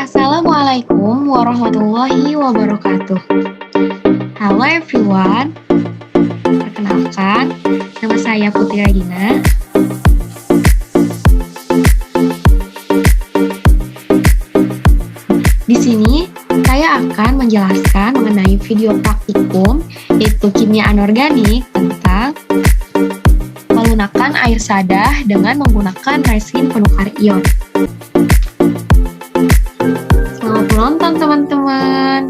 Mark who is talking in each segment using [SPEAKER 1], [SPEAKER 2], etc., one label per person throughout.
[SPEAKER 1] Assalamualaikum warahmatullahi wabarakatuh. Halo everyone, perkenalkan, nama saya Putri Radina. Di sini, saya akan menjelaskan mengenai video praktikum, yaitu kimia anorganik tentang melunakkan air sadah dengan menggunakan resin penukar ion. Selamat menonton teman-teman.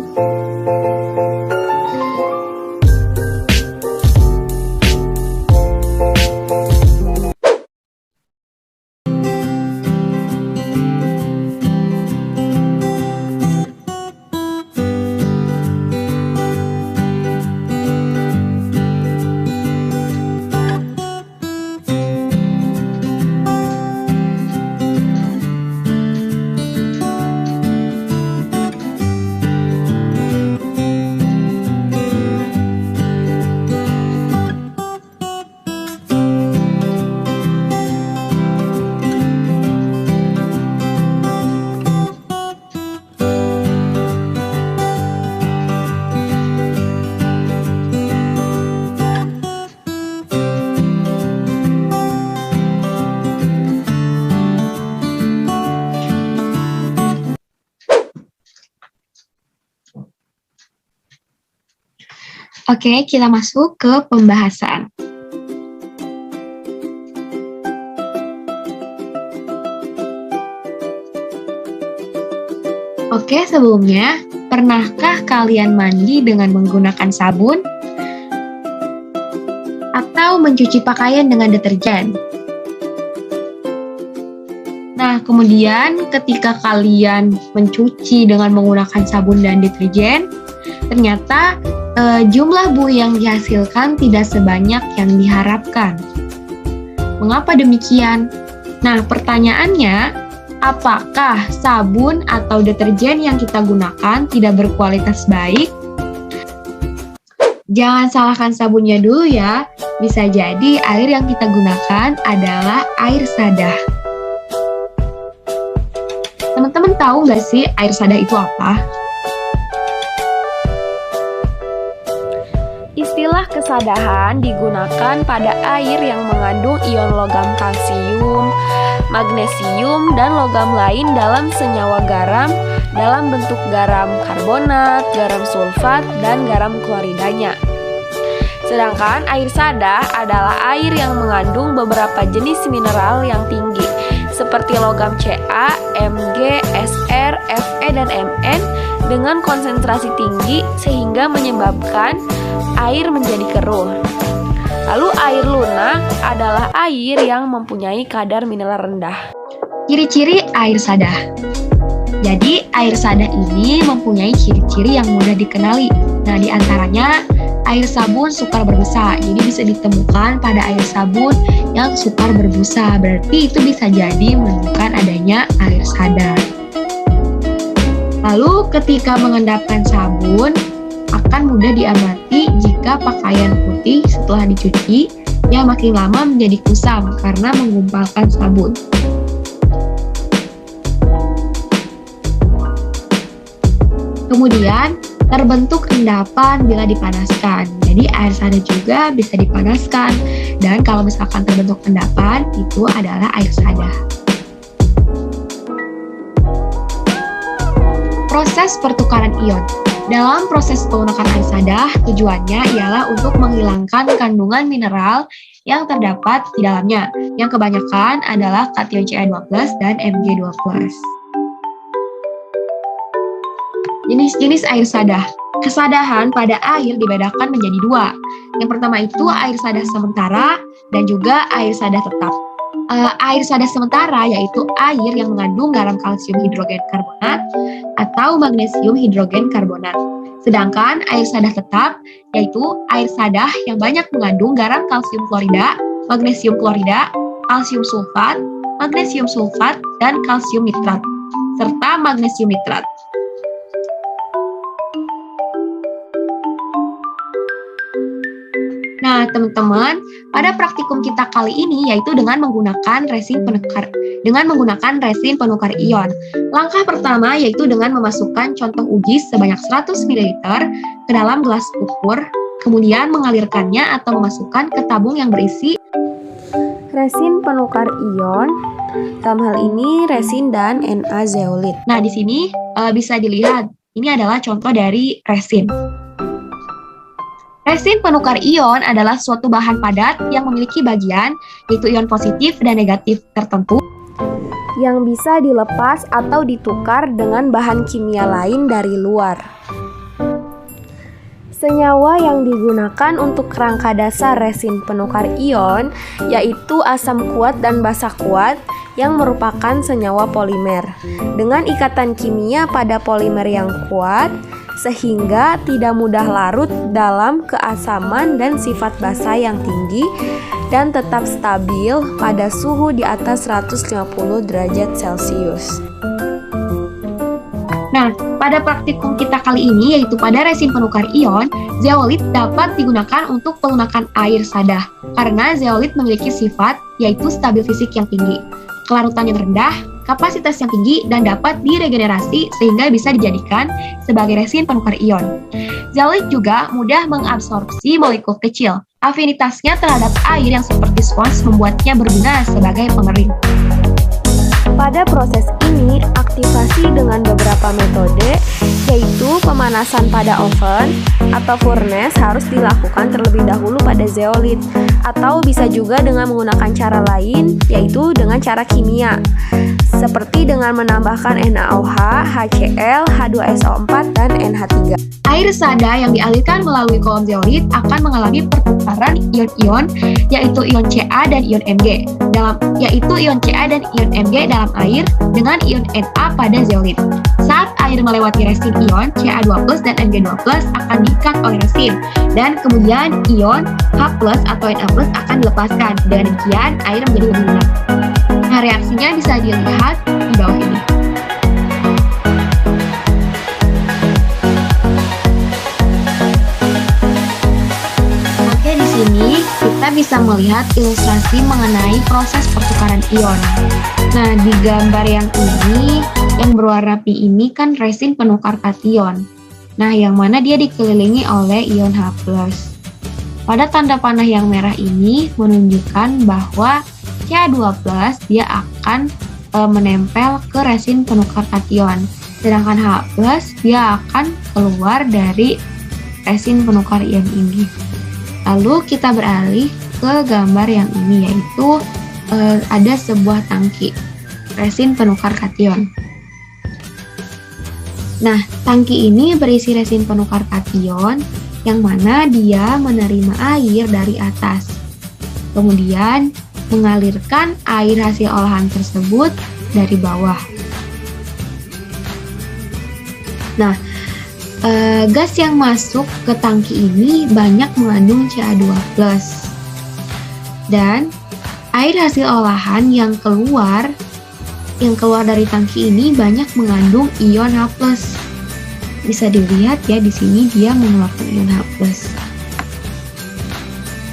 [SPEAKER 1] Oke, kita masuk ke pembahasan. Oke, sebelumnya, pernahkah kalian mandi dengan menggunakan sabun? Atau mencuci pakaian dengan deterjen? Nah, kemudian ketika kalian mencuci dengan menggunakan sabun dan deterjen, ternyata jumlah buih yang dihasilkan tidak sebanyak yang diharapkan. Mengapa demikian? Nah, pertanyaannya, apakah sabun atau deterjen yang kita gunakan tidak berkualitas baik? Jangan salahkan sabunnya dulu ya, bisa jadi air yang kita gunakan adalah air sadah. Teman-teman tahu nggak sih air sadah itu apa?
[SPEAKER 2] Istilah kesadahan digunakan pada air yang mengandung ion logam kalsium, magnesium, dan logam lain dalam senyawa garam dalam bentuk garam karbonat, garam sulfat, dan garam kloridanya. Sedangkan air sadah adalah air yang mengandung beberapa jenis mineral yang tinggi, seperti logam Ca, Mg, Sr, Fe, dan Mn dengan konsentrasi tinggi sehingga menyebabkan air menjadi keruh. Lalu air lunak adalah air yang mempunyai kadar mineral rendah.
[SPEAKER 1] Ciri-ciri air sadah. Jadi, air sadah ini mempunyai ciri-ciri yang mudah dikenali. Nah, di antaranya air sabun sukar berbusa. Jadi bisa ditemukan pada air sabun yang sukar berbusa. Berarti itu bisa jadi menunjukkan adanya air sadah. Lalu ketika mengendapkan sabun, akan mudah diamati jika pakaian putih setelah dicuci yang makin lama menjadi kusam karena menggumpalkan sabun. Kemudian, terbentuk endapan bila dipanaskan. Jadi air sadah juga bisa dipanaskan. Dan kalau misalkan terbentuk endapan, itu adalah air sadah. Proses pertukaran ion. Dalam proses pengunakan air sadah, tujuannya ialah untuk menghilangkan kandungan mineral yang terdapat di dalamnya, yang kebanyakan adalah kation Ca12 dan Mg2+. Jenis-jenis air sadah. Kesadahan pada air dibedakan menjadi dua. Yang pertama itu air sadah sementara dan juga air sadah tetap. Air sadah sementara yaitu air yang mengandung garam kalsium hidrogen karbonat atau magnesium hidrogen karbonat. Sedangkan air sadah tetap yaitu air sadah yang banyak mengandung garam kalsium klorida, magnesium klorida, kalsium sulfat, dan kalsium nitrat, serta magnesium nitrat. Nah, teman-teman, pada praktikum kita kali ini yaitu dengan menggunakan resin penukar dengan menggunakan resin penukar ion. Langkah pertama yaitu dengan memasukkan contoh uji sebanyak 100 ml ke dalam gelas ukur, kemudian mengalirkannya atau memasukkan ke tabung yang berisi
[SPEAKER 2] resin penukar ion, dalam hal ini resin dan Na zeolit.
[SPEAKER 1] Nah, di sini bisa dilihat, ini adalah contoh dari resin. Resin penukar ion adalah suatu bahan padat yang memiliki bagian, yaitu ion positif dan negatif tertentu,
[SPEAKER 2] yang bisa dilepas atau ditukar dengan bahan kimia lain dari luar. Senyawa yang digunakan untuk kerangka dasar resin penukar ion yaitu asam kuat dan basa kuat yang merupakan senyawa polimer dengan ikatan kimia pada polimer yang kuat sehingga tidak mudah larut dalam keasaman dan sifat basa yang tinggi dan tetap stabil pada suhu di atas 150 derajat Celcius.
[SPEAKER 1] Nah, pada praktikum kita kali ini yaitu pada resin penukar ion, zeolit dapat digunakan untuk pelunakan air sadah karena zeolit memiliki sifat yaitu stabil fisik yang tinggi, kelarutan yang rendah, kapasitas yang tinggi, dan dapat diregenerasi sehingga bisa dijadikan sebagai resin penukar ion. Zeolit juga mudah mengabsorpsi molekul kecil. Afinitasnya terhadap air yang seperti spons membuatnya berguna sebagai pengering.
[SPEAKER 2] Pada proses ini, aktivasi dengan beberapa metode, yaitu pemanasan pada oven atau furnace harus dilakukan terlebih dahulu pada zeolit, atau bisa juga dengan menggunakan cara lain, yaitu dengan cara kimia, seperti dengan menambahkan NaOH, HCl, H2SO4, dan NH3.
[SPEAKER 1] Air sada yang dialirkan melalui kolom zeolit akan mengalami pertukaran ion-ion, yaitu ion Ca dan ion Mg, dalam air dengan ion Na pada zeolit. Saat air melewati resin ion Ca2+ dan Mg2+ akan diikat oleh resin, dan kemudian ion H+ atau Na+ akan dilepaskan. Dengan demikian, air menjadi lebih lunak. Nah, reaksinya bisa dilihat di bawah ini. Oke, di sini kita bisa melihat ilustrasi mengenai proses pertukaran ion. Nah, di gambar yang ini, yang berwarna pink ini kan resin penukar kation. Nah, yang mana dia dikelilingi oleh ion H+. Pada tanda panah yang merah ini menunjukkan bahwa Ca2+ dia akan menempel ke resin penukar kation. Sedangkan H+ dia akan keluar dari resin penukar ion ini. Lalu kita beralih ke gambar yang ini, yaitu ada sebuah tangki resin penukar kation. Nah, tangki ini berisi resin penukar kation yang mana dia menerima air dari atas. Kemudian mengalirkan air hasil olahan tersebut dari bawah. Nah, gas yang masuk ke tangki ini banyak mengandung Ca2+. Dan air hasil olahan yang keluar dari tangki ini banyak mengandung ion H+. Bisa dilihat ya, di sini dia mengeluarkan ion H+.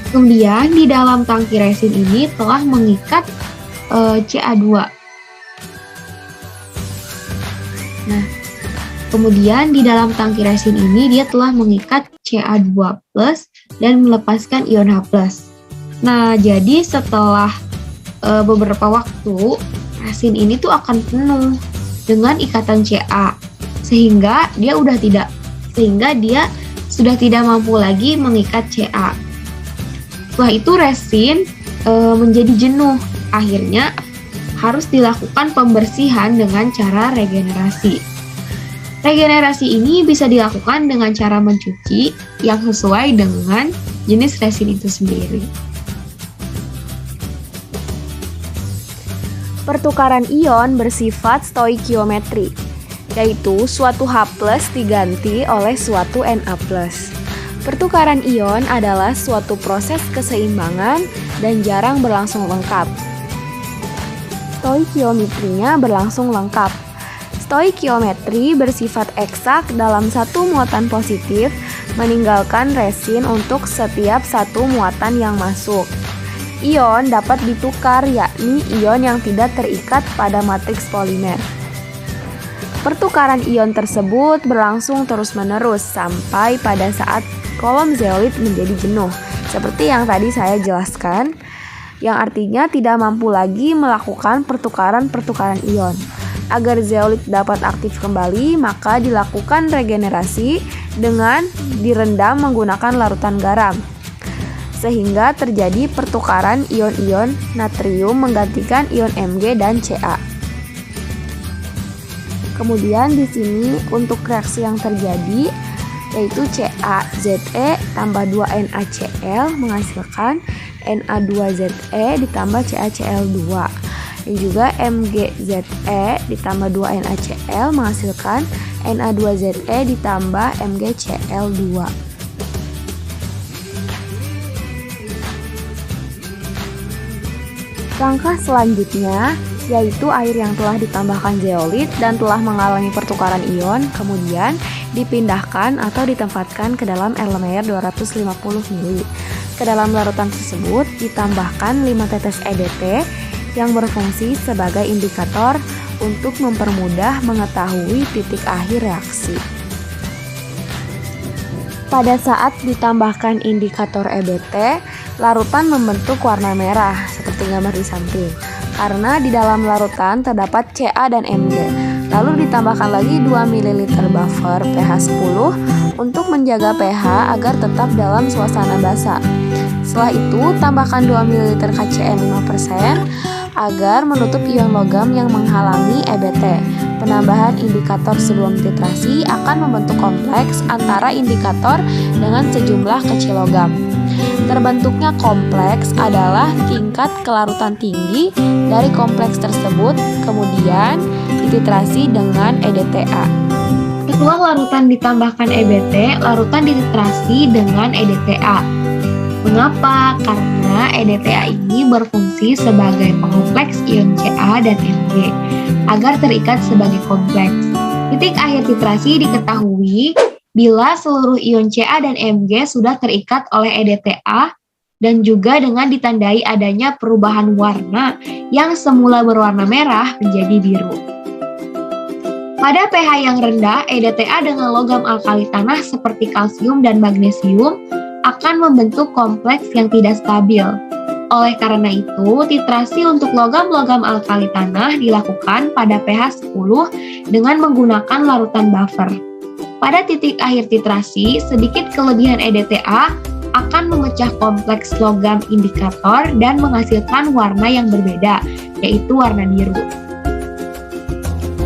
[SPEAKER 1] Kemudian di dalam tangki resin ini telah mengikat Ca2. Nah, kemudian di dalam tangki resin ini dia telah mengikat Ca2+ dan melepaskan ion H+. Nah, jadi setelah beberapa waktu, resin ini tuh akan penuh dengan ikatan Ca, sehingga dia sudah tidak mampu lagi mengikat Ca. Setelah itu resin menjadi jenuh. Akhirnya harus dilakukan pembersihan dengan cara regenerasi. Regenerasi ini bisa dilakukan dengan cara mencuci yang sesuai dengan jenis resin itu sendiri.
[SPEAKER 2] Pertukaran ion bersifat stoikiometri, yaitu suatu H+ diganti oleh suatu Na+. Pertukaran ion adalah suatu proses keseimbangan dan jarang berlangsung lengkap. Stoikiometrinya berlangsung lengkap. Stoikiometri bersifat eksak dalam satu muatan positif meninggalkan resin untuk setiap satu muatan yang masuk. Ion dapat ditukar, yakni ion yang tidak terikat pada matriks polimer. Pertukaran ion tersebut berlangsung terus-menerus sampai pada saat kolom zeolit menjadi jenuh, seperti yang tadi saya jelaskan, yang artinya tidak mampu lagi melakukan pertukaran-pertukaran ion. Agar zeolit dapat aktif kembali, maka dilakukan regenerasi dengan direndam menggunakan larutan garam, sehingga terjadi pertukaran ion-ion natrium menggantikan ion Mg dan Ca. Kemudian di sini untuk reaksi yang terjadi yaitu CaZe tambah 2NaCl menghasilkan Na2Ze ditambah CaCl2, dan juga MgZe ditambah 2NaCl menghasilkan Na2Ze ditambah MgCl2. Langkah selanjutnya yaitu air yang telah ditambahkan zeolit dan telah mengalami pertukaran ion kemudian dipindahkan atau ditempatkan ke dalam air layer 250 ml. Ke dalam larutan tersebut ditambahkan 5 tetes EDT yang berfungsi sebagai indikator untuk mempermudah mengetahui titik akhir reaksi. Pada saat ditambahkan indikator EDT, larutan membentuk warna merah seperti gambar di samping, karena di dalam larutan terdapat Ca dan Mg. Lalu ditambahkan lagi 2 ml buffer pH 10 untuk menjaga pH agar tetap dalam suasana basa. Setelah itu, tambahkan 2 ml KCN 5% agar menutup ion logam yang menghalangi EBT. Penambahan indikator sebelum titrasi akan membentuk kompleks antara indikator dengan sejumlah kecil logam. Terbentuknya kompleks adalah tingkat kelarutan tinggi dari kompleks tersebut, kemudian dititrasi dengan EDTA.
[SPEAKER 1] Setelah larutan ditambahkan EBT, larutan dititrasi dengan EDTA. Mengapa? Karena EDTA ini berfungsi sebagai pengkompleks ion Ca dan Mg agar terikat sebagai kompleks. Titik akhir titrasi diketahui bila seluruh ion Ca dan Mg sudah terikat oleh EDTA dan juga dengan ditandai adanya perubahan warna yang semula berwarna merah menjadi biru. Pada pH yang rendah, EDTA dengan logam alkali tanah seperti kalsium dan magnesium akan membentuk kompleks yang tidak stabil. Oleh karena itu, titrasi untuk logam-logam alkali tanah dilakukan pada pH 10 dengan menggunakan larutan buffer. Pada titik akhir titrasi, sedikit kelebihan EDTA akan memecah kompleks logam indikator dan menghasilkan warna yang berbeda, yaitu warna biru.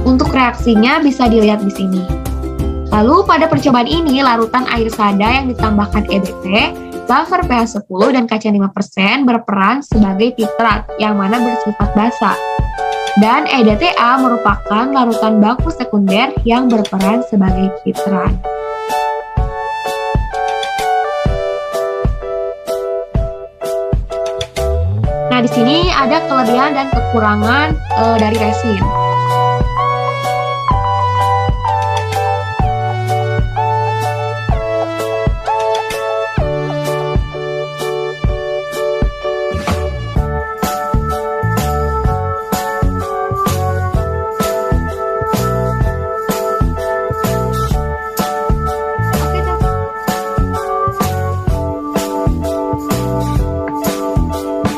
[SPEAKER 1] Untuk reaksinya bisa dilihat di sini. Lalu pada percobaan ini, larutan air sada yang ditambahkan EBT, buffer pH 10 dan KCN 5% berperan sebagai titrat yang mana bersifat basa. Dan EDTA merupakan larutan baku sekunder yang berperan sebagai titrat. Nah, di sini ada kelebihan dan kekurangan dari resin.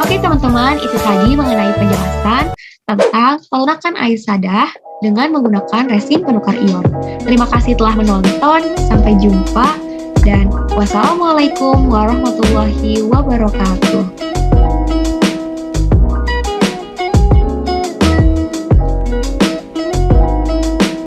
[SPEAKER 1] Oke teman-teman, itu tadi mengenai penjelasan tentang pelunakan air sada dengan menggunakan resin penukar ion. Terima kasih telah menonton, sampai jumpa, dan wassalamualaikum warahmatullahi wabarakatuh.